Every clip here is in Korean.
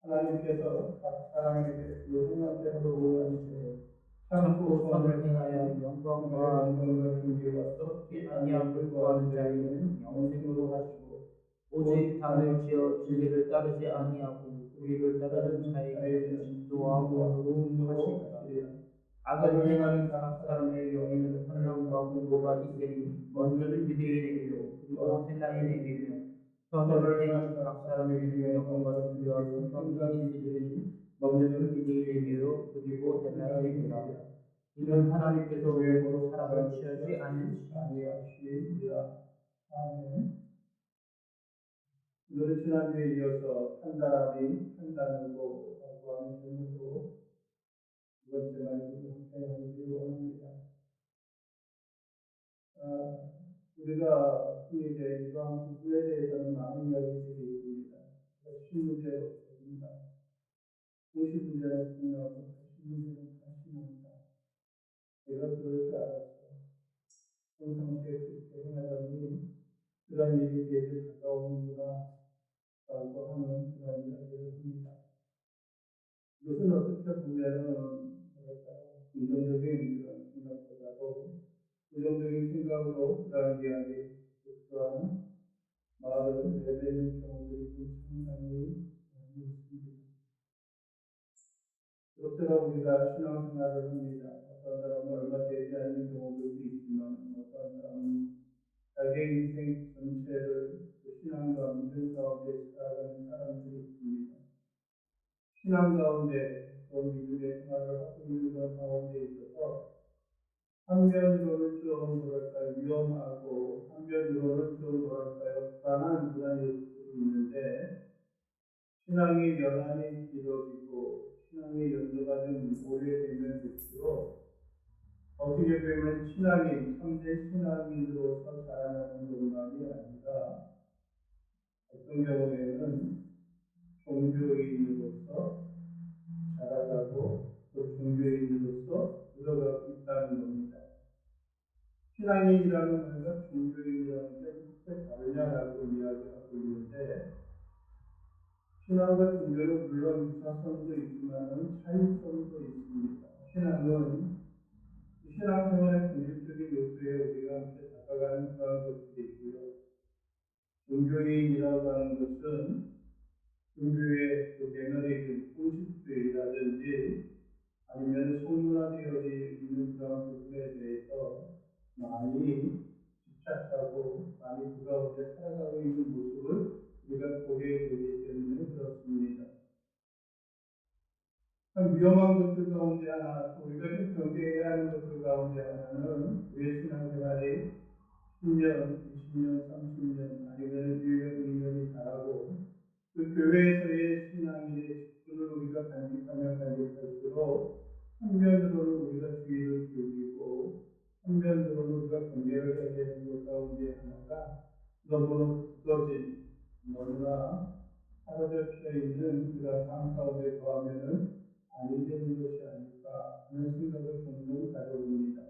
하나님께서 각 사람에게 그 행함대로 오하시되 참고 선을 행하여 영광과 존귀와 썩지 아니함을 구하는 자에게는 영생으로 하시고 오직 단을 지어 진리를 따르지 아니하고 불의를 따르는 자에게는 진노와 공로로 하시리라. 악을 행하는 각 사람의 영에는 환난과 공고가 있으니 먼저는 유대인에게요 그리고 헬라인에게며 선을 행하는 각 사람에게는 영광과 존귀와 성경이 있으리니 먼저는 유대인에게요 그리고 헬라인에게라. 이는 하나님께서 외모로 사람을 취하지 아니하시리라. 아멘. 오늘 지난주에 이어서 판단함이 판단으로 라고 하는 제목으로 두 번째 말씀을 함께 나누기를 원합니다. 우리가 흔히 이러한 부분에 대해서는 많은 이야기들이 있습니다. 10문제로 됩니다. 50문제는 분명하고 80문제는 관심 없다. 내가 그럴 줄 알았어. 평상시에 그렇게 행하더니 그런 일이 내게 다가오는구나 라고 하는 그런 이야기를 합니다. 이것은 어떻게 보면은 긍정적인 그런 생각보다도 부정적인 생각으로 그런 이야기 또한 말을 내뱉는 경우들이 좀 상당히 있습니다. 그렇더라도 우리가 신앙생활을 합니다. 어떤 사람은 얼마 되지 않는 경우들도 있지만 어떤 사람은 자기의 인생 전체를 신앙과 믿음 가운데 살아가는 사람들이 있습니다. 신앙 가운데 또 믿음의 생활을 하고 있는 그런 가운데 있어서 한편으로는 좀 위험하고 한편으로는 좀 불안한 그런 요소들이 있는데 신앙의 연한이 길어지고 신앙의 연도가 좀 오래되면 될수록 어떻게 보면 신앙인, 참된 신앙인으로서 자라나는 것만이 아니라 어떤 경우에는 종교인으로서 자라가고 또 종교인으로서 들어가고 있다는 겁니다. 신앙인이라는 말과 종교인이라는 게 어떻게 다르냐라고 이야기하고 있는데 신앙과 종교는 물론 유사성도 있지만 차이성도 있습니다. 신앙은 신앙생활의 본질적인 요소에 우리가 함께 다가가는 그런 것들이 있고요. 종교인이라고 하는 것은 종교의 그 매너리즘, 풍습주의라든지 아니면 성문화되어져 있는 그런 부분에 대해서 많이 집착하고 많이 그 가운데 살아가고 있는 모습을 우리가 보게 되기 때문에 그렇습니다. 참 위험한 것들 가운데 하나, 또 우리가 좀 경계해야 하는 것들 가운데 하나는 우리의 신앙생활이 10년, 20년, 30년 아니면 1년, 2년이 자라고 그 교회에서의 신앙인의 직분을 우리가 간직하면 간직할수록 한면으로는 우리가 주의를 기울이고 한면으로는 우리가 경계를 해야 되는 것 가운데 하나가 너무나 굳어진, 너무나 사로잡혀 있는 그런 삶 가운데 거하면은 아니 되는 것이 아닐까 하는 생각을 종종 가져봅니다.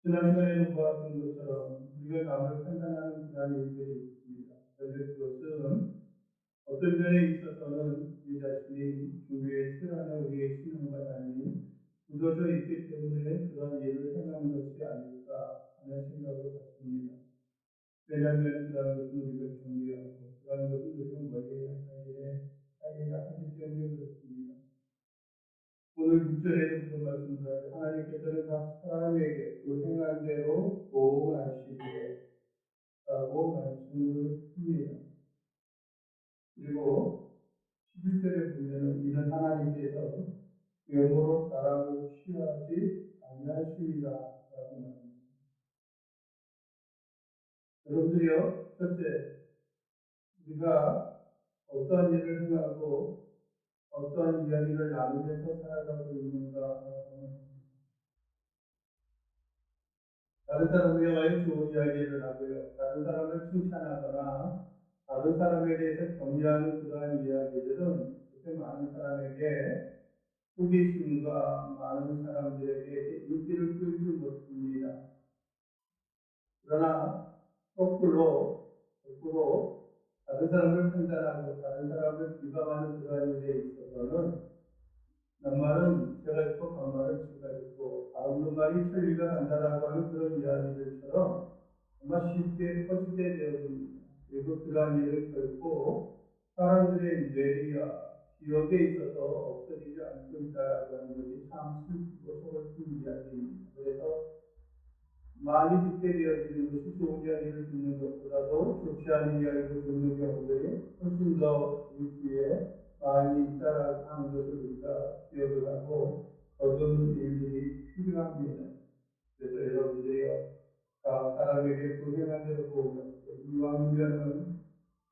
지난 시간에도 보았던 것처럼 우리가 남을 판단하는 그런 일들이 있습니다. 그런데 그것은 어떤 면에 있어서는 우리 자신이 종교의 틀 안에 우리의 신앙과 삶이 묻어져 있기 때문에 그런 일을 행하는 것이 아닐까 하는 생각을 갖습니다. 왜냐하면 그런 것은 우리가 경계하고 그런 것은 우리가 멀리해야 하기 때문에 그렇습니다. 오늘 6절에도 그런 말씀을 하죠. 하나님께서는 각 사람에게 그 행한 대로 보응하시리에 라고 말씀을 합니다. 그리고 11절에 보면은 이는 하나님께서 외모로 사람을 취하지 아니하시리라 라고 말합니다. 여러분들이요, 첫째, 우리가 어떤 일을 행하고 어떤 이야기를 나누면서 살아가고 있는가라고 하는 겁니다. 다른 사람을 향하여 좋은 이야기를 하고요. 다른 사람을 칭찬하거나 다른 사람에 대해서 격려하는 그러한 이야기들은 그렇게 많은 사람에게 호기심과 많은 사람들에게 인기를 끌지 못합니다. 그러나 거꾸로 다른 사람을 판단하고 다른 사람을 비방하는 그러한 일에 있어서는 낱말은 제가 있고 반말은 제가 있고 바른 말이 천리가 간다라고 하는 그런 이야기들처럼 정말 쉽게 퍼지게 되어집니다. 그리고 그러한 일은 결코 사람들의 뇌리와 기억에 있어서 없어지지 않고 있다라고 하는 것이 참 슬프고 속을 큰 이야기입니다. 그래서 많이 듣게 되어지는 것이 좋은 이야기를 듣는 것보다도 좋지 않은 이야기를 듣는 경우들이 훨씬 더 우리 귀에 많이 있다라고 하는 것을 우리가 기억을 하고 거두는 일들이 필요합니다. 그래서 여러분들이요, 사람에게 그 행한 대로 보응하시고 이왕이면은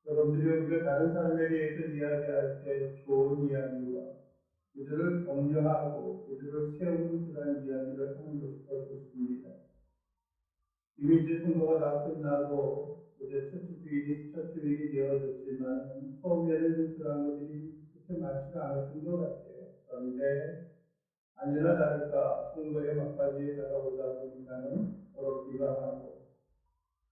여러분들이 우리가 다른 사람에 대해서 이야기할 때 좋은 이야기와 그들을 격려하고 그들을 세우는 그런 이야기를 하는 것이 더 좋습니다. 이미 이제 선거가 다 끝나고 이제 첫 주일이 되어졌지만 처음에는 그런 것들이 그렇게 많지가 않았던 것 같아요. 그런데 아니나 다를까 선거의 막바지에 다가오다 보니까는 서로 비방하고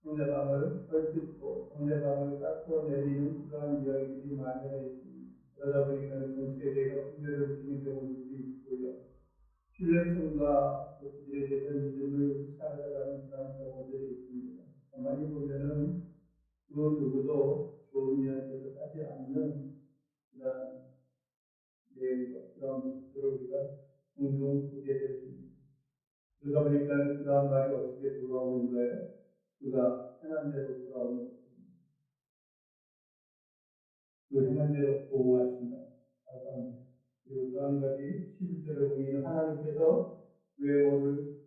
상대방을 헐뜯고 상대방을 깎아내리는 그러한 이야기들이 만연해 있습니다. 그러다 보니까는 정치에 대해서 분별을 느끼는 경우들도 있고요. 신뢰성과 그들에 대해서 믿음을 사라져가는 그런 경우들이 있습니다. 가만히 보면은 그 누구도 좋은 이야기를 하지 않는 그런 내용과 그런 모습들을 우리가 종종 보게 되었습니다. 그러다 보니까 그러한 말이 어떻게 돌아오는 거예요? 그가 행한 대로 돌아오는 것입니다. 그 행한 대로 보호하신다. 라고 합니다. 그리고 또 한 가지 11절에 보면 하나님께서 외모를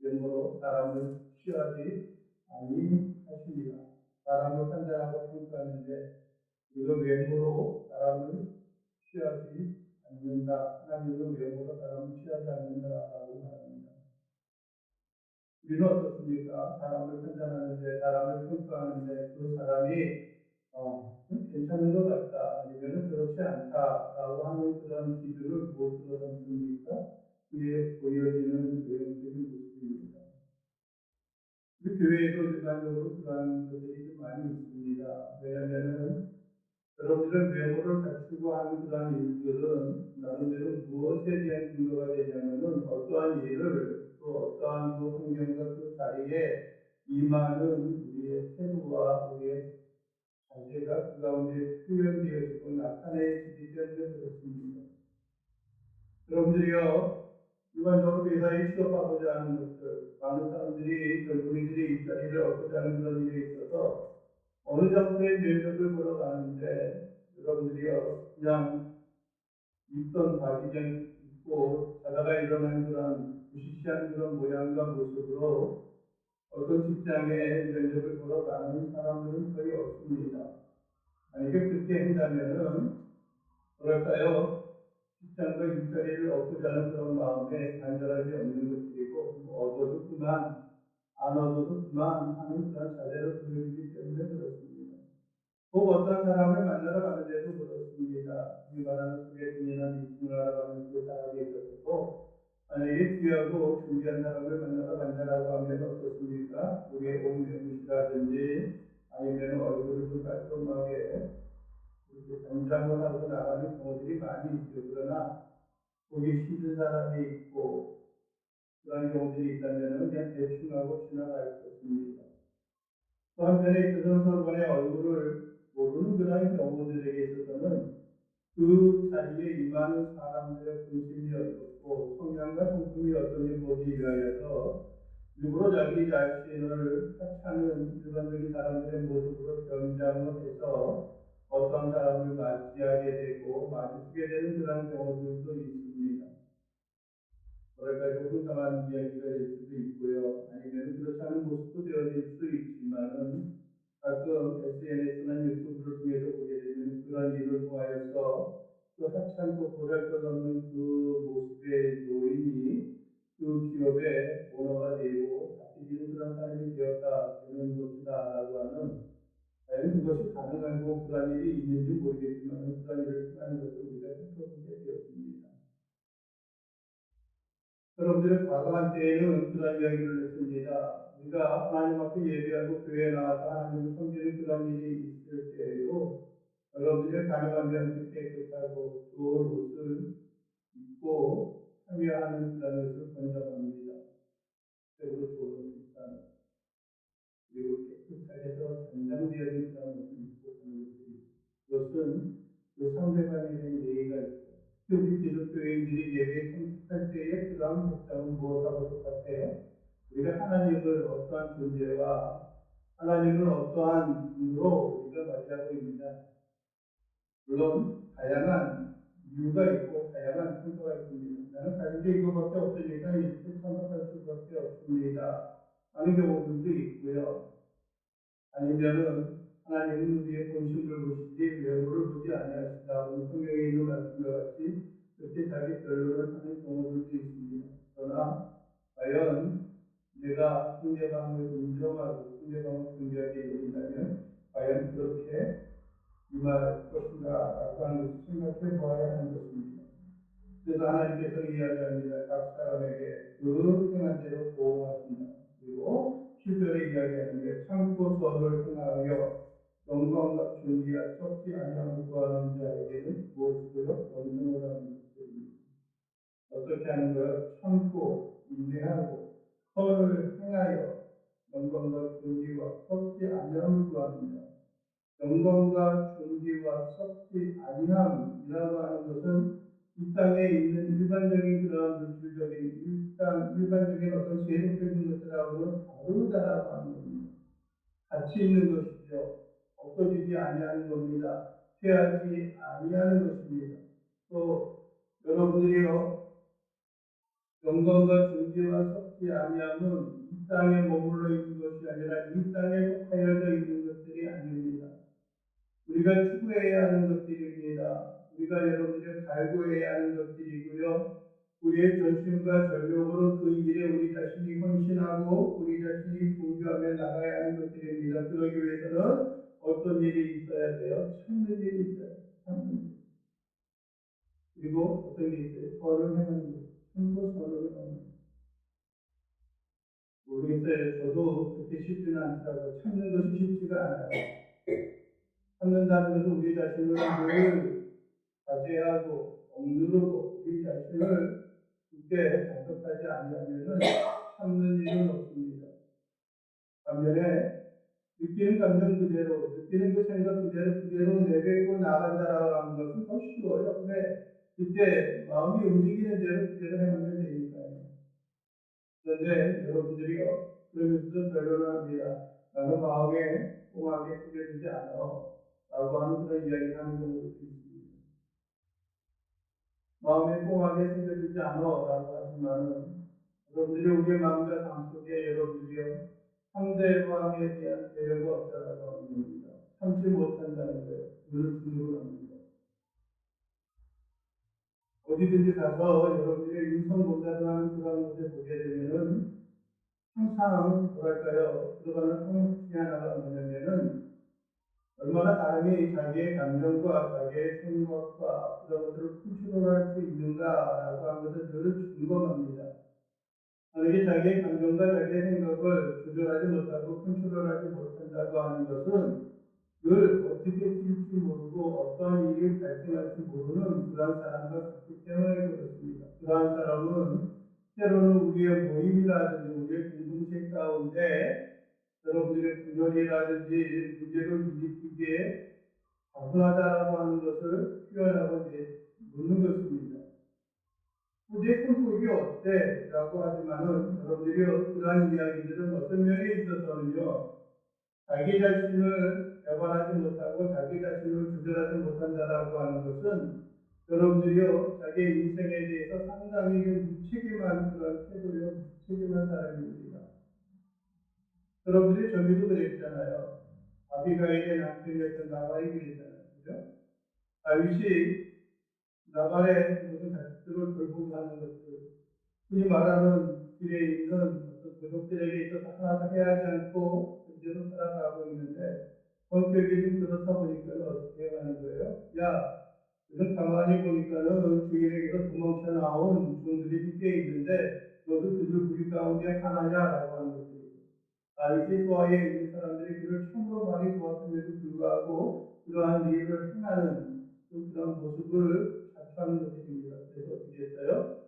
외모로 사람을 취하지 아니하십니다. 사람을 판단하고 평가하는데 우리가 외모로 사람을 취하지 않는다. 하나님은 외모로 사람을 취하지 않는다라고 말합니다. 우리는 어떻습니까? 사람을 판단하는데, 사람을 평가하는데 그 사람이 괜찮은 것 같다, 아니면 그렇지 않다라고 하는 그런 기준을 무엇으로 삼습니까? 그에 보여지는 외형적인 모습입니다. 우리 교회에도 일반적으로 그러한 것들이 좀 많이 있습니다. 왜냐하면은 여러분들은 외모를 갖추고 하는 그러한 일들은 나름대로 무엇에 대한 근거가 되냐면은 어떠한 일을 또 어떠한 그 환경과 그 자리에 임하는 우리의 태도와 우리의 자세가 그 가운데 표현되어지고 나타내지기 때문에 그렇습니다. 여러분들이요, 일반적으로 회사에 취업하고자 하는 것들, 많은 사람들이 젊은이들이 일자리를 얻고자 하는 그런 일에 있어서 어느 정도의 면접을 보러 가는데 여러분들이요, 그냥 입던 바지 그냥 입고 자다가 일어나는 그런 부시시한 그런 모양과 모습으로 어떤 직장에 면접을 보러 가는 사람들은 거의 없습니다. 만약에 그렇게 한다면은 뭐랄까요? 직장과 일자리를 얻고자 하는 그런 마음에 간절함이 없는 것들이고 뭐 얻어도 그만 안 얻어도 그만 하는 그런 자세를 보여주기 때문에 그렇습니다. 꼭 어떤 사람을 만나러 가는데도 그렇습니다. 흔히 말하는 소개팅이나 미팅을 하러 가는 그 사람에 있어서도 만약에 귀하고 준비한 사람을 만나러 간다라고 하면 어떻습니까? 우리의 옷매무시라든지 아니면 얼굴을 좀 깔끔하게 이렇게 단장을 하고 나가는 경우들이 많이 있죠. 그러나 거기 힘든 사람이 있고 그런 경우들이 있다면 그냥 대충 하고 지나갈 것입니다. 또 한편에 있어서는 서로 간의 얼굴을 모르는 그런 경우들에게 있어서는 그 자리에 임하는 사람들의 본심이 어떻고 성향과 성품이 어떤지 보기 위하여서 일부러 자기 자신을 하찮은 일반적인 사람들의 모습으로 변장을 해서 어떠한 사람을 맞이하게 되고 마주치게 되는 그런 경우들도 있습니다. 뭐랄까 좀 황당한 이야기가 될 수도 있고요. 아니면 그렇지 않은 모습도 되어질 수 있지만은 가끔 SNS나 유튜브를 통해서 보게 되면 그런 일을 통하여서 그 하찮고 보잘것없는 그 모습의 노인이 그 기업의 오너가 되고 다스리는 그런 사람이 되는 것이다라고 하는 과연 그것이 가능하고 그런 일이 있는지 모르겠지만 그런 일을 행하는 것을 우리가 살펴보게 되었습니다. 여러분들의 과거 한때에는 그런 이야기를 했습니다. 우리가 하나님 앞에 예배하고 교회에 나와서 하나님을 섬기는 그런 일이 있을 때에도 여러분들이 가능하면 깨끗하고 좋은 옷을 입고 참여하는 그런 것을 권장합니다. 그리고 좋은 옷을 입고 그리고 깨끗하게 해서 단장되어진 그런 옷을 입고 하는 것들이 그것은 그 상대방에 대한 예의가 있어요. 우리 기독교인들이 예배에 참석할 때의 그러한 복장은 무엇하고 똑같아요? 우리가 하나님을 어떠한 존재와 하나님을 어떠한 분으로 우리가 맞이하고 있느냐. 물론 다양한 이유가 있고 다양한 참석가 있습니다. 나는 가진 게 이거밖에 없으니까 이렇게 참석할 수밖에 없습니다 하는 경우들도 있고요. 아니면은 하나님은 우리의 본심을 보시지 외모를 보지 아니하신다. 오늘 성경에 있는 말씀과 같이 그렇게 자기 변론을 하는 경우들도 있습니다. 그러나 과연 내가 상대방을 인정하고 상대방을 존귀하게 여긴다면 과연 그렇게 임할 것인가 라고 하는 것을 생각해 보아야 하는 것입니다. 그래서 하나님께서는 이야기합니다. 각 사람에게 그 행한 대로 보응하신다. 그리고 7절에 이야기하는 게 참고 선을 행하여 영광과 존귀와 썩지 아니함을 구하는 자에게는 무엇이고요? 영생을 하는 것들입니다. 어떻게 하는 거요? 참고 인내하고 선을 행하여 영광과 존귀와 썩지 아니함을 구하는 자. 영광과 존귀와 썩지 아니함이라고 하는 것은 이 땅에 있는 일반적인 그런 물질적인 일반적인 어떤 세속적인 것들하고는 다르다라고 하는 겁니다. 가치 있는 것이죠. 없어지지 아니하는 겁니다. 쇠하지 아니하는 것입니다. 또 여러분들이요 영광과 존귀와 썩지 아니함은 이 땅에 머물러 있는 것이 아니라 이 땅에 속하여져 있는 것들이 아닙니다. 우리가 추구해야 하는 것들입니다. 우리가 여러분들이 갈구해야 하는 것들이고요. 우리의 전심과 전력으로 그 일에 우리 자신이 헌신하고 우리 자신이 분주하며 나가야 하는 것들입니다. 그러기 위해서는 어떤 일이 있어야 돼요? 참는 일이 있어야 돼요. 참는 일. 그리고 어떤 게 있어요? 선을 행하는 것. 참고 선을 행하는 것. 모르겠어요. 저도 그렇게 쉽지는 않더라고요. 참는 것이 쉽지가 않아요. 참는다는 것은 우리 자신을 늘 자제하고 억누르고 우리 자신을 굳게 단속하지 아니하면은 참는 일은 없습니다. 반면에 느끼는 감정 그대로, 느끼는 그 생각 그대로 내뱉고 나간다라고 하는 것은 더 쉬워요. 왜? 그때 마음이 움직이는 대로 그대로 행하면 되니까요. 그런데 여러분들이요, 그러면서도 변론을 합니다. 나는 마음에 꽁하게 새겨지지 않아. 라고 하는 그런 이야기를 하는 경우도 있습니다. 마음에 꽁하게 새겨지지 않아. 라고 하지만은 여러분들이 우리의 마음과 삶 속에 여러분들이요, 상대방에 대한 배려가 없다라고 하는 겁니다. 참지 못한다는 거예요. 눈을 주눅을 넣는 거. 어디든지 가서 여러분들이 인성공단을 하는 그런 곳에 보게 되면은 항상 뭐랄까요 들어가는 항목 중에 하나가 뭐냐면은 얼마나 사람이 자기의 감정과 자기의 생각과 그런 것들을 컨트롤할 수 있는가라고 하는 것을 늘 점검합니다. 만약에 자기의 감정과 자기의 생각을 조절하지 못하고 컨트롤하지 못한다고 하는 것은 늘 어떻게 튈지 모르고 어떠한 일이 발생할지 모르는 그러한 사람과 같기 때문에 그렇습니다. 그러한 사람은 때로는 우리의 모임이라든지 우리의 공동체 가운데 여러분들의 분열이라든지 문제를 일으키기에 가분하다라고 하는 것을 표현하고 묻는 것입니다. 내 성격이 어때? 라고 하지만은 여러분들이 그러한 이야기들은 어떤 면에 있어서는요. 자기 자신을 개발하지 못하고 자기 자신을 조절하지 못한다라고 하는 것은 여러분들이요 자기의 인생에 대해서 상당히 무책임한 그런 태도요 무책임한 사람입니다. 여러분들이 저기도 그랬잖아요. 아비가일의 남편이었던 나발이 그랬잖아요. 그죠? 다윗이 나발의 모든 가축들을 돌보고 하는 것들 흔히 말하는 길에 있는 어떤 도적들에게 있어서 하나도 해하지 않고 그대로 살아가고 있는데 성격이 좀 그렇다 보니까는 어떻게 해가는 거예요? 야, 요즘 가만히 보니까는 주인에게서 도망쳐 나온 종들이 꽤 있는데 너도 그들 무리 가운데 하나냐라고 하는 것들이죠. 다윗의 소아에 있는 사람들이 그를 참으로 많이 도왔음에도 불구하고 그러한 일을 행하는 그런 모습을 자초하는 것입니다. 그래서 어떻게 했어요?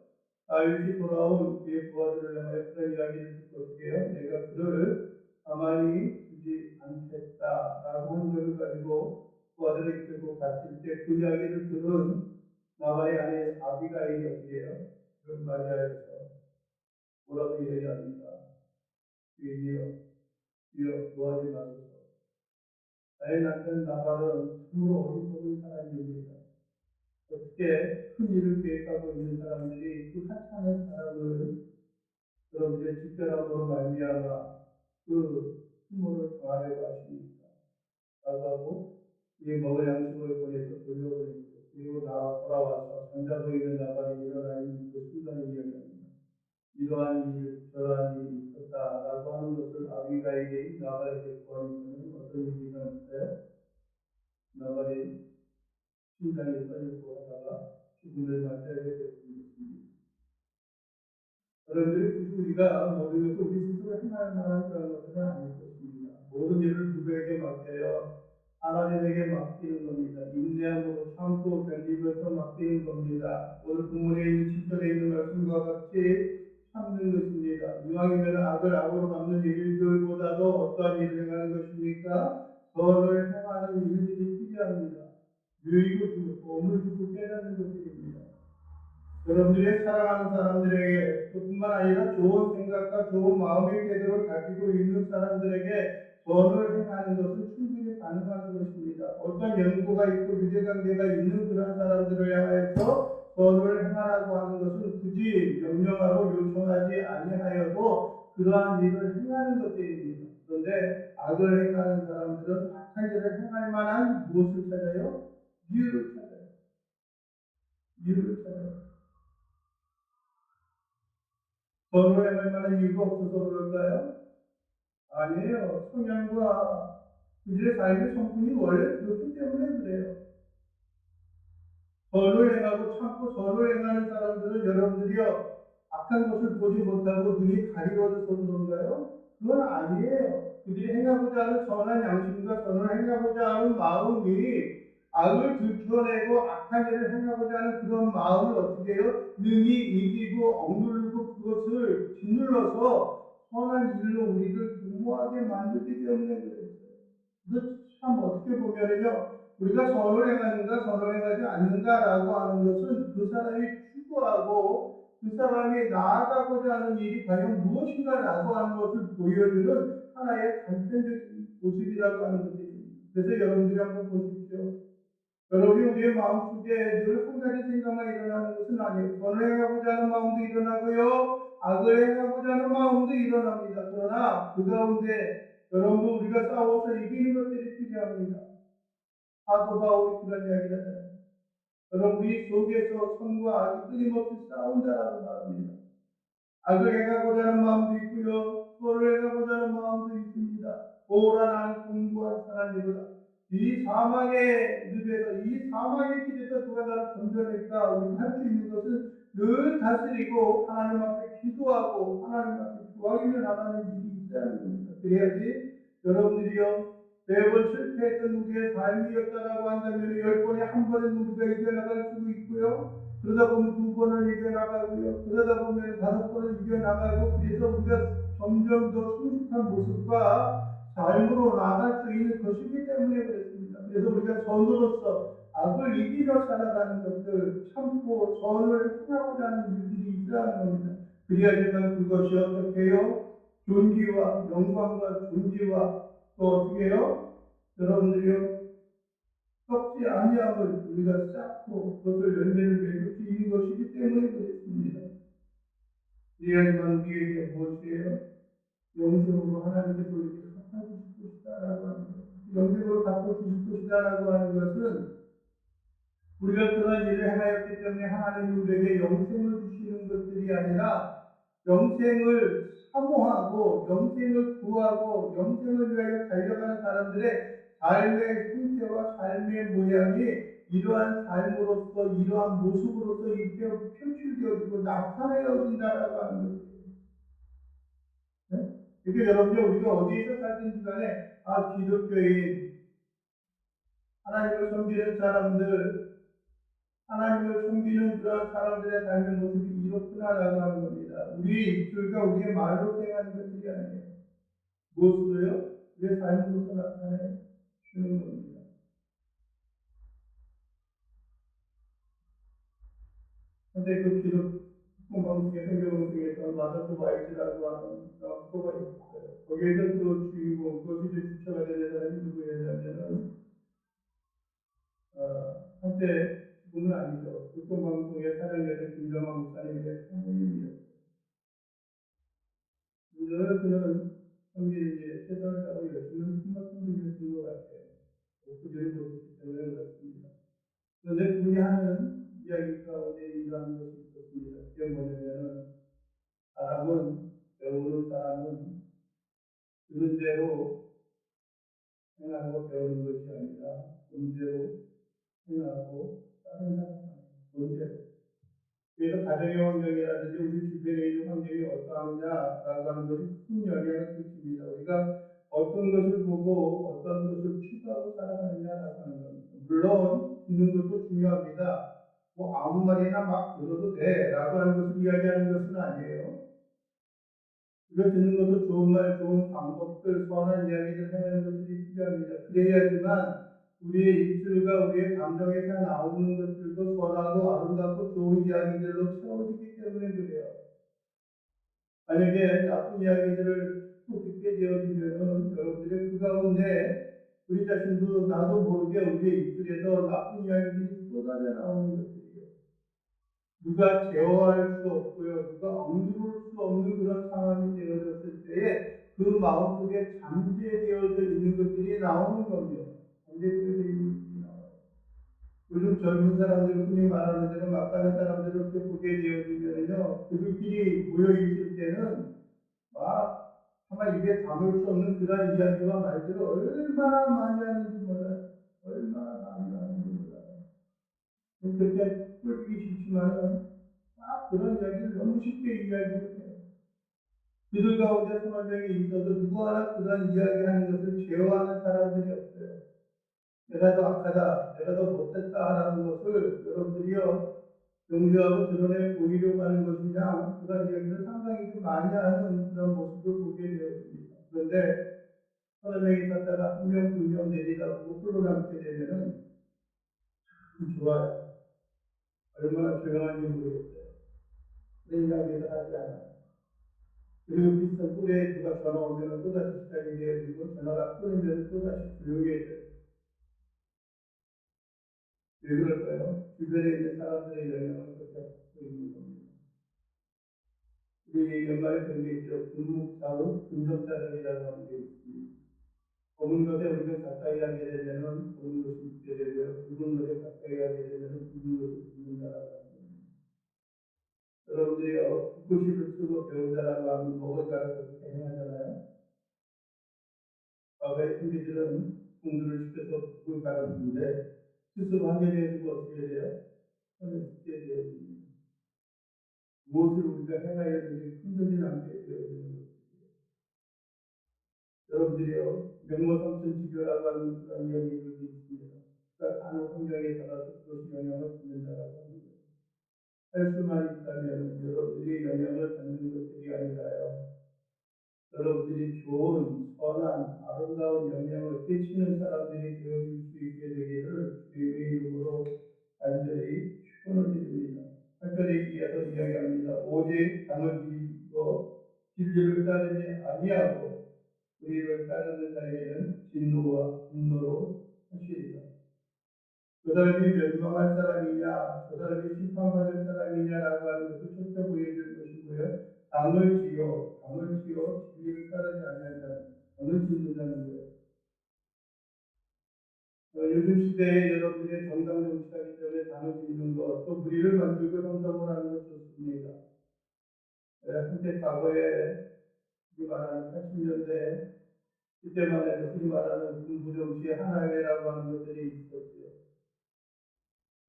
다윗이 돌아온 그의 부하들을 향하여 그런 이야기를 듣고 어떻게 해요? 내가 그를 가만히 두지 않겠다라고 한 것을 가지고 부하들에게 들고 갔을 때 그 이야기를 들은 나발의 아내 아비가일이 어떻게 해요? 그를 맞이하여서 뭐라고 이야기합니까? 주인이여, 주여 도와지 마소서. 나의 남편 나발은 참으로 어리석은 사람입니다. 어떻게 큰 일을 계획하고 있는 사람들이 그 하찮은 사람을 여러분들의 집결함으로 말미암아 그 힘을 당하려고 하십니까? 라고 하고 이 먹을 양식을 보내서 돌려보냈고 그리고 돌아와서 잠자고 있는 나발이 일어나는 그 순간에 이야기합니다. 이러한 일, 저러한 일이 있었다라고 하는 것을 아비가일이 나발에게 보니까는 어떤 일이 일어났어요? 나발이 심장이 떨리고 하다가 죽음을 맞이하게 됐던 것입니다. 여러분들이 굳이 우리가 모든 것을 우리 스스로 행할 만한 그런 것들은 아닐 것입니다. 모든 일을 누구에게 맡겨요? 하나님에게 맡기는 겁니다. 인내함으로 참고 견디면서 맡기는 겁니다. 오늘 본문에 있는 7절에 있는 말씀과 같이 참는 것입니다. 이왕이면 악을 악으로 갚는 일들보다도 어떠한 일을 행하는 것입니까? 선을 행하는 일들이 필요합니다. 유익을 주고 도움을 주고 깨닫는 것들입니다. 여러분들이 사랑하는 사람들에게 그뿐만 아니라 좋은 생각과 좋은 마음의 태도를 가지고 있는 사람들에게 선을 행하는 것은 충분히 가능한 것입니다. 어떤 연고가 있고 유대관계가 있는 그런 사람들을 향해서 선을 행하라고 하는 것은 굳이 명령하고 요청하지 아니하여도 그러한 일을 행하는 것들입니다. 그런데 악을 행하는 사람들은 악한 일을 행할 만한 무엇을 찾아요? 이유를 찾아요. 이유를 찾아요. 선을 행할 만한 이유가 없어서 그럴까요? 아니에요. 성향과 그들의 삶의 성품이 원래 그렇기 때문에 그래요. 선을 행하고 참고 선을 행하는 사람들은 여러분들이요 악한 것을 보지 못하고 눈이 가리워져서 그런가요? 그건 아니에요. 그들이 행하고자 하는 선한 양심과 선을 행하고자 하는 마음이 악을 들춰내고 악한 일을 행하고자 하는 그런 마음을 어떻게 해요? 능히 이기고 억누르고 그것을 짓눌러서 선한 일로 우리를 도모하게 만들기 때문에 그랬어요. 그래서 참 어떻게 보면은요, 우리가 선을 행하는가 선을 행하지 않는가라고 하는 것은 그 사람이 추구하고 그 사람이 나아가고자 하는 일이 과연 무엇인가라고 하는 것을 보여주는 하나의 단편적인 모습이라고 하는 것입니다. 그래서 여러분들이 한번 보십시오. 여러분이 우리의 마음속에 늘 한 가지 생각만 일어나는 것은 아니에요. 선을 행하고자 하는 마음도 일어나고요. 악을 행하고자 하는 마음도 일어납니다. 그러나 그 가운데 여러분도 우리가 싸워서 이기는 것들이 필요합니다. 사도 바울이 그런 이야기를 하잖아요. 여러분 우리 속에서 선과 악이 끊임없이 싸운다라고 말합니다. 악을 행하고자 하는 마음도 있고요. 선을 행하고자 하는 마음도 있습니다. 오라 나는 공부한 사람이로다. 이 사망의 늪에서 이 사망의 길에서 누가 나를 건져낼까? 우리가 할 수 있는 것은 늘 다스리고 하나님 앞에 기도하고 하나님 앞에 구하기를 나가는 일이 있다는 겁니다. 그래야지 여러분들이요 매번 실패했던 우리의 삶이었다라고 한다면 10번에 한 번은 우리가 이겨나갈 수 있고요. 그러다 보면 2번을 이겨나가고요. 그러다 보면 5번을 이겨나가고 그래서 우리가 점점 더 성숙한 모습과 삶으로 나아갈 수 있는 것이기 때문에 그렇습니다. 그래서 우리가 선으로서 악을 이기려 살아가는 것들 참고 선을 행하고자 하는 일들이 있어야 하는 겁니다. 그래야지만 그것이 어떻게 해요? 존귀와 영광과 존귀와 또 어떻게 해요? 여러분들이요 썩지 아니함을 우리가 쌓고 그것을 열매를 맺을 수 있는 것이기 때문에 그렇습니다. 그래야지만 우리에게 무엇이에요? 영생으로 하나님께서 우리에게 갚아주실 것이다라고 하는 것. 영생으로 갚아주실 것이다라고 하는 것은 우리가 그런 일을 행하였기 때문에 하나님이 우리에게 영생을 주시는 것들이 아니라 영생을 사모하고 영생을 구하고 영생을 위하여 달려가는 사람들의 삶의 형태와 삶의 모양이 이러한 삶으로서 이러한 모습으로서 이렇게 표출되어지고 나타내어진다라고 하는 것이에요. 네? 그러니까 여러분들 우리가 어디에서 살든지 간에 기독교인, 하나님을 섬기는 사람들, 하나님을 섬기는 그런 사람들의 삶의 모습이 이렇구나라고 하는 겁니다. 우리의 입술과 우리의 말로 행하는 것들이 아니에요. 무엇으로요? 우리의 삶으로서 나타내 주는 겁니다. 근데 그 기독 방송의 성경방송에서 마더스 와이즈라고 하는 프로가 있었어요. 거기에서 그 주인공, 거기서 주체가 되는 사람이 누구였냐면은 한때 그분은 아니죠. 교통방송의 사랑여자 김정환 목사님의 사모님이었어요. 그는 성경에 최선을 다하고 열심히 품었던 분이었던 것 같아요. 그들을 못했기 때문에 그렇습니다. 그런데 그분이 하는 이야기 가운데 이러한 것이 있었습니다. 그게 뭐냐면은 배우는 사람은 그런 대로 행하고 배우는 것이 아니라 본대로 행하고 다른 사람하는 본대로. 그래서 가정의 환경이라든지 우리 주변에 있는 환경이 어떠하느냐라고 하는 것이 큰 영향을 끼칩니다. 우리가 어떤 것을 보고 어떤 것을 추구하고 살아가느냐라고 하는 겁니다. 물론 듣는 것도 중요합니다. 뭐 아무 말이나 막 들어도 돼라고 하는 것을 이야기하는 것은 아니에요. 우리가 듣는 것도 좋은 말, 좋은 방법들, 선한 이야기들 하는 것들이 필요합니다. 그래야지만 우리의 입술과 우리의 감정에서 나오는 것들도 선하고 아름답고 좋은 이야기들로 채워지기 때문에 그래요. 만약에 나쁜 이야기들을 또 듣게 되어지면은 여러분들의 그 가운데 우리 자신도 나도 모르게 우리의 입술에서 나쁜 이야기들이 쏟아져 나오는 것들이에요. 누가 제어할 수 없고요. 누가 억누를 수 없는 그런 상황이 되어졌을 때에 그 마음속에 잠재되어져 있는 것들이 나오는 겁니다. 잠재되어져 있는 것들이 나와요. 요즘 젊은 사람들 흔히 말하는 대로 막 가는 사람들을 이렇게 보게 되어지면요. 그들끼리 모여 있을 때는 막 아마 입에 담을 수 없는 그런 이야기와 말들을 얼마나 많이 하는지 몰라요. 얼마나 많이 하는지 몰라요. 그렇게 꿀리기 싫지만은 막 그런 이야기를 너무 쉽게 이야기를 해요. 그들 가운데 선한 명이 있어도 누구 하나 그런 이야기하는 것을 제어하는 사람들이 없어요. 내가 더 악하다, 내가 더 못됐다라는 것을 여러분들이요 용서하고 드러내 보이려고 하는 것이냐 그런 이야기를 상당히 좀 많이 하는 그런 모습을 보게 되었습니다. 그런데 서너 명이 탔다가 한 명, 두 명 내리다보고 홀로 남게 되면은 참 좋아요. 얼마나 조용한지 모르겠어요. 그런 이야기도 하지 않아요. 그리고 비슷한 또래에 누가 전화 오면 또다시 시작이 되어지고 전화가 끊으면 또다시 조용해져요. 왜 그럴까요? 주변에 있는 사람들의 영향을 그렇게 받고 있는 겁니다. 우리 연말에 그런 게 있죠. 금묵자의 근접자덕이라고 하는 게 있습니다. 검은 것에 우리가 가까이 하게 되면은 보는 것이 있게 되고요. 붉은 것에 가까이 하게 되면은 붉은 것을 듣는다라고 하는 겁니다. 여러분들이요, 붓글씨를 쓰고 배운다라고 하면 목을 갈아서 그렇게 행하잖아요. 과거의 선비들은 공들을 시켜서 붓을 갈았는데 스스로 하게 되어지고 어떻게 돼요? 손에 붓게 되어집니다. 무엇을 우리가 행하였는지 흔적이 남게 되어지는 것이죠. 여러분들이요, 명모삼천지교라고 하는 그런 이야기들도 있습니다. 그러니까 사는 환경에 따라서 그것이 영향을 받는다라고 하는 거예요. 할 수만 있다면 여러분들이 영향을 받는 것들이 아니라요. 여러분들이 좋은, 선한, 아름다운 영향을 끼치는 사람들이 되어줄 수 있게 되기를 주님의 이름으로 간절히 축원을 드립니다. 8절에 이어서 이야기합니다. 오직 당을 지고 진리를 따르지 아니하고 우리를 따르는 자에게는 진노와 분노로 하시리라. 그 사람이 멸망할 사람이냐, 저 사람이 심판받을 사람이냐라고 하는 것을 첫째 보여주는 것이고요. 당을 지어 진리를 따르지 아니한다는 당을 짓는다는 거예요. 요즘 시대에 여러분들의 정당 정치하기 때문에 당을 짓는 것, 또 무리를 만들고 형성을 하는 것 좋습니다. 한때 과거에 흔히 말하는 80년대 그때만 해도 흔히 말하는 군부 정치의 하나회라고 하는 것들이 있었고요.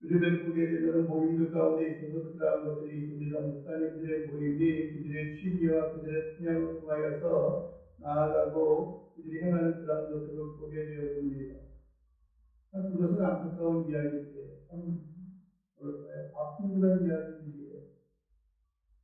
요즘에도 보게 되면 모임들 가운데 있어서도 그러한 것들이 있습니다. 목사님들의 모임이 그들의 취미와 그들의 성향을 통하여서 나아가고 그들이 행하는 그러한 것들을 보게 되었습니다. 그것은 안타까운 이야기인데 참 뭐랄까요? 아픈 그런 이야기들이에요.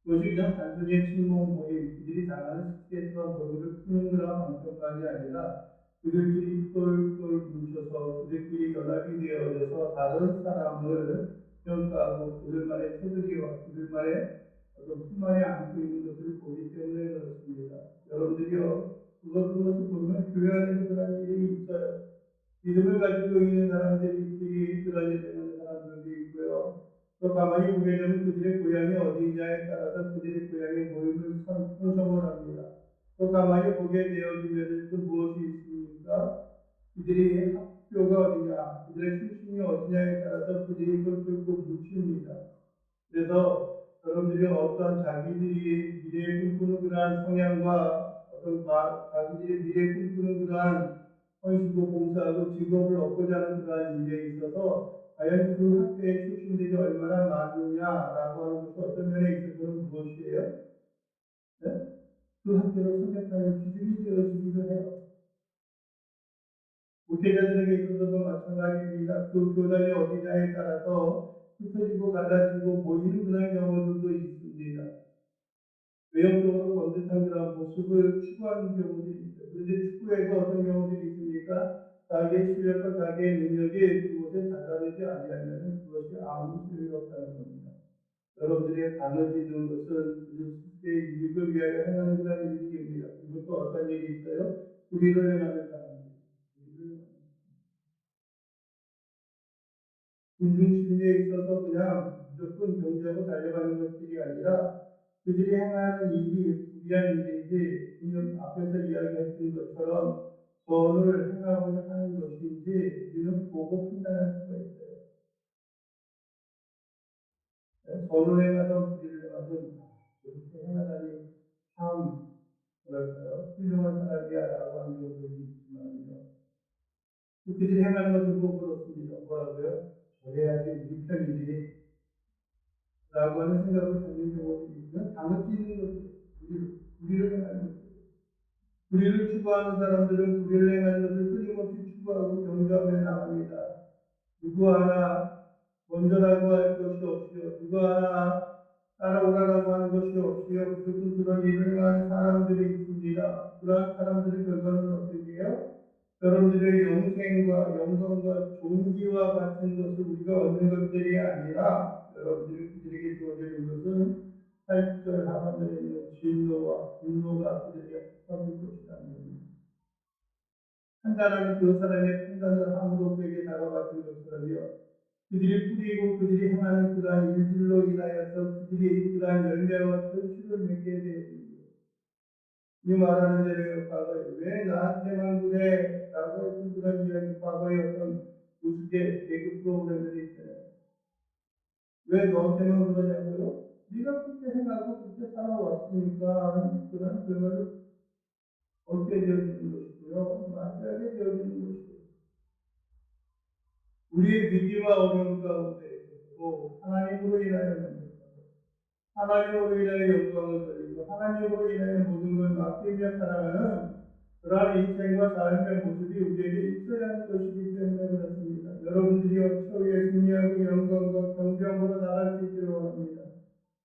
그것이 그냥 단순히 친목 모임, 그들이 당하는 스트레스와 몰골을 푸는 그런 방송만이 아니라 그들끼리 똘똘 뭉쳐서 그들끼리 연합이 되어져서 다른 사람을 평가하고 그들만의 테두리와 그들만의 어떤 품안에 안고 있는 것들을 보기 때문에 그렇습니다. 여러분들이요, 그것을 보면 교회 안에서 그런 일이 있어요. 믿음을 가지고 있는 사람들끼리 그런 일 때문에 사람들도 있고요. 또 가만히 보게 되면 그들의 고향이 어디냐에 따라서 그들의 고향의 모임을 형성을 합니다. 또 가만히 보게 되어지면 또 무엇이 있습니까? 그들이 학교가 어디냐, 그들의 출신이 어디냐에 따라서 그들이 똘똘 뭉칩니다. 그래서 여러분들이 어떠한 자기들이 미래에 꿈꾸는 그러한 성향과 어떤 자기들이 미래에 꿈꾸는 그러한 헌신고 봉사하고 직업을 얻고자 하는 그러한 일에 있어서 과연 그 학교의 출신들이 얼마나 많느냐라고 하는 것이 어떤 면에 있어서는 무엇이에요? 네? 그 학교를 선택하는 기준이 되어지기도 해요. 목회자들에게 있어서도 마찬가지입니다. 그 교단이 어디냐에 따라서 흩어지고 갈라지고 모이는 그런 경우들도 있습니다. 외형적으로 번듯한 그런 모습을 추구하는 경우들이 있어요. 그런데 축구에도 어떤 경우들이 있습니까? 자기의 실력과 자기의 능력이 그곳에 다다르지 아니하면 그것이 아무 소용이 없다는 겁니다. 여러분들의 나눠지는 것은 그들 스스로의 유익을 위하여 행하는 그런 일들입니다. 그리고 또 어떤 일이 있어요? 우리를 행하는 사람들. 군중 심리에 있어서 그냥 무조건 경주하고 달려가는 것들이 아니라 그들이 행하는 일이 불의한 일인지 그냥 앞에서 이야기했던 것처럼 선을 행하고자 하는 것인지 우리는 보고 판단할 수가 있어요. 선을 행하든 불의를 행하든 이렇게 행하다니 참 뭐랄까요 훌륭한 사람이야 라고 하는 경우도 있지만요. 그들이 행하는 것을 보고 그렇습니다. 뭐라고요? 저래야지 우리 편이지 라고 하는 생각을 갖는 경우들이 있으면 당혹지는 것이에요. 불의를 행하는 것이에요. 불의를 추구하는 사람들은 불의를 행하는 것을 끊임없이 추구하고 경주하며 나갑니다. 누구 하나 먼저라고 할 것이 없이요. 누구 하나 따라오라라고 하는 것이 없이요. 무조건 그런 일을 행하는 사람들이 있습니다. 그러한 사람들의 결과는 어떻게 해요? 여러분들의 영생과 영광과 존귀와 같은 것을 우리가 얻는 것들이 아니라 여러분들이 그들에게 주어지는 것은 8절 하반절에 있는 진노와 분노가 그들에게 합hab을 것이라는 겁니다. 판단하는 그 사람의 판단을 함으로 그에게 다가왔던 것처럼요. 그들이 뿌리고 그들이 행하는 그러한 일들로 인하여서 그들이 그러한 열매와 결실을 맺게 되어집니다. 이 말하는 대로 과거에 왜 나한테만 그래? 라고 했던 그런 이야기 과거에 어떤 우스개 개그 프로그램들이 있잖아요. 왜 너한테만 그러냐고요? 네가 그렇게 행하고 그렇게 살아왔으니까 하는 그런 결과를 얻게 되어지는 것이고요. 맞이하게 되어지는 것이고요. 우리의 위기와 어려움 가운데 있어서도 하나님으로 인하여 만족하고 하나님으로 인하여 영광을 돌리고 하나님으로 인하여 모든 걸 맡기며 살아가는 그러한 인생과 삶의 모습이 우리에게 있어야 하는 것이기 때문에 그렇습니다. 여러분들이 최후에 승리하고 영광과 경병으로 나갈 수 있기를 원합니다.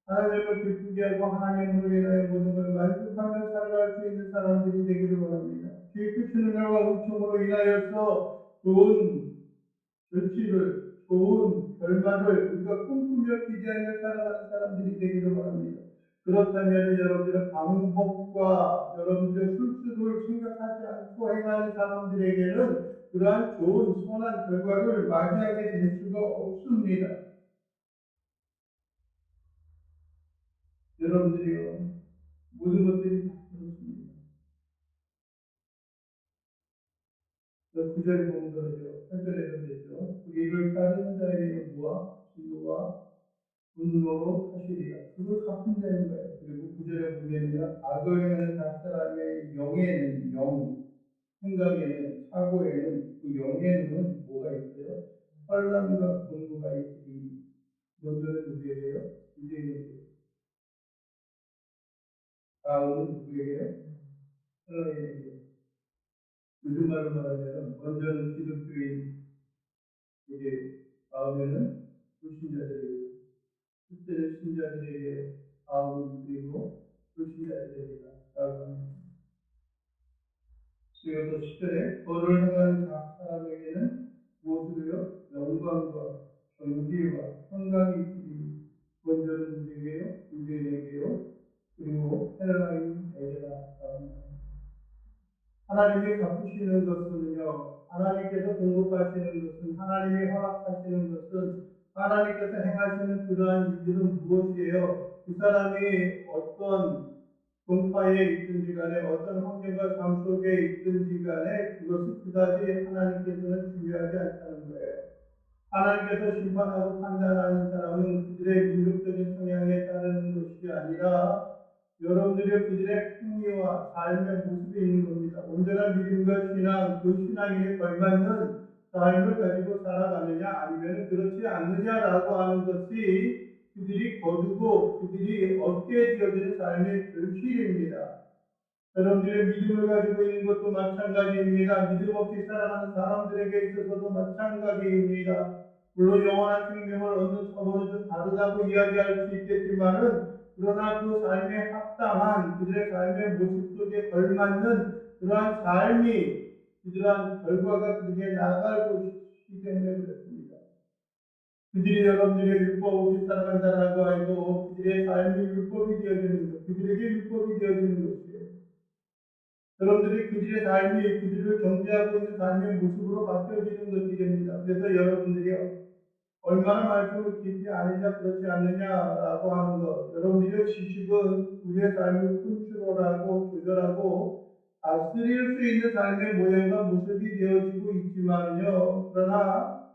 하나님을 기쁘게 하고 하나님으로 인하여 모든 걸 만족하며 살아갈 수 있는 사람들이 되기를 원합니다. 주의 크신 은혜와 은총으로 인하여서 좋은 결실을 좋은 결말을 우리가 꿈꾸며 기대하며 살아가는 사람들이 되기를 원합니다. 그렇다면 여러분들의 방법과 여러분들의 술수를 생각하지 않고 행하는 사람들에게는 그러한 좋은 선한 결과를 맞이하게 될 수가 없습니다. 여러분들이요 모든 것들이 다 그렇습니다. 9절에 보면 그러죠. 8절에도 그랬죠. 우리를 따르는 자에게는 무와 진노와 분노로 하시리라. 그걸 갚은다는 거예요. 그리고 9절에 보면요. 악을 행하는 각 사람의 영에는 생각에는, 사고에는 그 영에는 뭐가 있어요? 혼란과 분노가 있으리. 먼저는 누구에게요? 유대인에게. 다음은 누구에게요? 헬라인에게 요즘 말로 말하면 먼저는 기독교인에게 다음에는 불신자들에게 그때는 신자들에게 다음은 그리고 불신자들에게다 라고 합니다. 그리고 또 10절에 거를 행하는 각 사람에게는 무엇으로요? 영광과 존귀와 평강이 있으리 먼저는 누구에게요? 유대인에게요. 그리고 헬라인에게다 라고 합니다. 하나님이 갚으시는 것은요, 하나님께서 공급하시는 것은, 하나님이 허락하시는 것은, 하나님께서 행하시는 그러한 일들은 무엇이에요? 그 사람이 어떤 종파에 있든지 간에, 어떤 환경과 삶 속에 있든지 간에, 그것은 그다지 하나님께서는 중요하지 않다는 거예요. 하나님께서 심판하고 판단하는 사람은 그들의 민족적인 성향에 따르는 것이 아니라 여러분들의 그들의 행위와 삶의 모습이 있는 겁니다. 온전한 믿음과 신앙, 그 신앙에 걸맞는 삶을 가지고 살아가느냐 아니면 그렇지 않느냐라고 하는 것이 그들이 거두고 그들이 얻게 되어지는 삶의 결실입니다. 여러분들의 믿음을 가지고 있는 것도 마찬가지입니다. 믿음 없이 살아가는 사람들에게 있어서도 마찬가지입니다. 물론 영원한 생명을 얻는 차원은 좀 다르다고 이야기할 수 있겠지만은 그러나 그 삶에 합당한 그들의 삶의 모습 속에 걸맞는 그러한 삶이 그러한 결과가 그들에게 나아갈 것이기 때문에 그렇습니다. 그들이 여러분들의 율법 없이 살아간다라고 해도 그들의 삶이 율법이 되어지는 것, 그들에게 율법이 되어지는 것이에요. 여러분들이 그들의 삶이 그들을 경계하고 있는 삶의 모습으로 바뀌어지는 것이 됩니다. 그래서 여러분들이요, 얼마나 말씀을 깊이 아느냐 그렇지 않느냐라고 하는 것, 여러분들의 지식은 우리의 삶을 컨트롤하고 조절하고 다스릴 수 있는 삶의 모양과 모습이 되어지고 있지만요, 그러나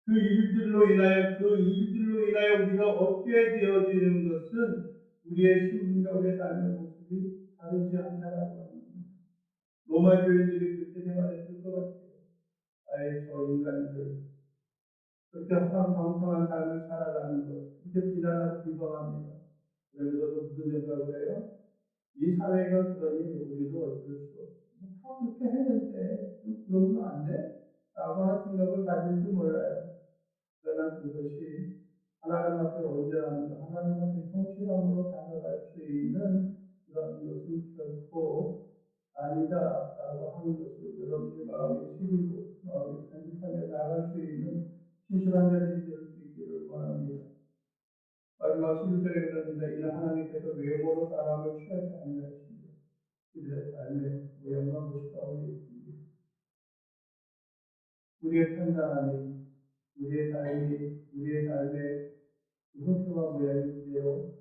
그 일들로 인하여 우리가 얻게 되어지는 것은 우리의 신분과 우리의 삶의 모습이 다르지 않다라고 합니다. 로마 교인들이 그렇게 생각했을 것 같아요. 아예 저 인간들 그렇게 허랑방탕한 삶을 살아가는 것, 그렇게 비난하고 비방합니다. 그러면서도 무슨 생각을 해요? 이 사회가 그러니 우리도 어쩔 수 없어. 다 그렇게 했는데 그러면 안 돼? 라고 하는 생각을 가질지 몰라요. 그러나 그것이 하나님 앞에 온전함으로 하나님 앞에 성실함으로 다가갈 수 있는 그런 것은 결코 아니다라고 하는 것을 여러분의 마음에 새기고 마음에 간직하며 나아갈 수 있는 신실한 자들이 될 수 있기를 원합니다. 마지막 11절에 그럽니다. 이는 하나님께서 외모로 사람을 취하지 아니하시며 그들의 삶의 모양과 모습 가운데 있습니다. 우리의 판단함이 우리의 삶의 그 형태와 모양이 그대로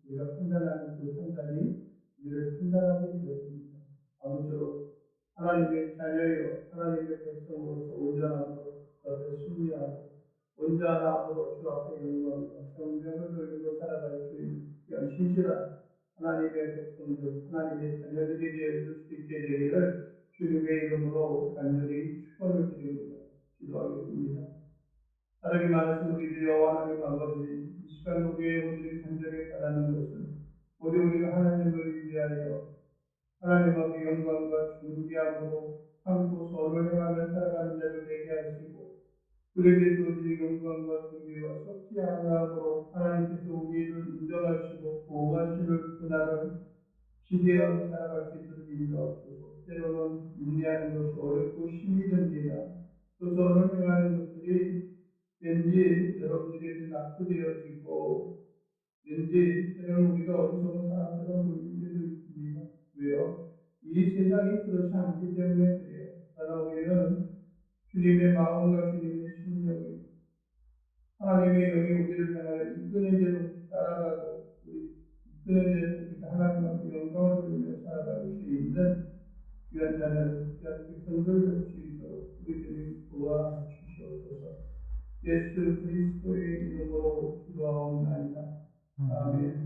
우리가 판단하는 그 판단이 우리를 판단하게 되었습니다. 아무쪼록 하나님의 자녀요, 하나님의 백성으로서 온전함으로 그 앞에 순리하고 온전함으로 주 앞에 영광과 정병을 돌리고 살아갈 수 있는 그런 신실한 하나님의 백성들, 하나님의 자녀들이 되어줄 수 있게 되기를 주님의 이름으로 간절히 축원을 드립니다. 기도하겠습니다. 사랑이 많으신 우리 주 여호와 하나님 아버지, 이 시간 우리의 영혼들이 간절히 바라는 것은 오직 우리가 하나님을 위하여 하나님 앞에 영광과 존귀함으로 참고 선을 행하며 살아가는 자들 되게 하시고 우리에게 주어질 영광과 존귀와 썩지 아니함으로 하나님께서 우리를 인정하시고 보호하시는 그날을 기대하며 살아갈 수 있도록 인도하옵소서. 때로는 인내하는 것이 어렵고 힘이 듭니다. 또 선을 행하는 것들이 왠지 여러분들에게 낙후되어지고 왠지 때로는 우리가 어리석은 사람처럼 보일 때도 있습니다. 왜요? 이 세상이 그렇지 않기 때문에 그래요. 그러나 우리는 주님의 마음과 주님의 심령이 하나님의 영이 우리를 향하여 이끄는 대로 따라가고 이끄는 대로 우리가 하나님 앞에 영광을 돌리며 살아갈 수 있는 귀한 자녀들, 귀한 백성들 될 수 있도록 우리 주님 도와주시옵소서. 예수 그리스도의 이름으로 기도하옵나이다. 아멘.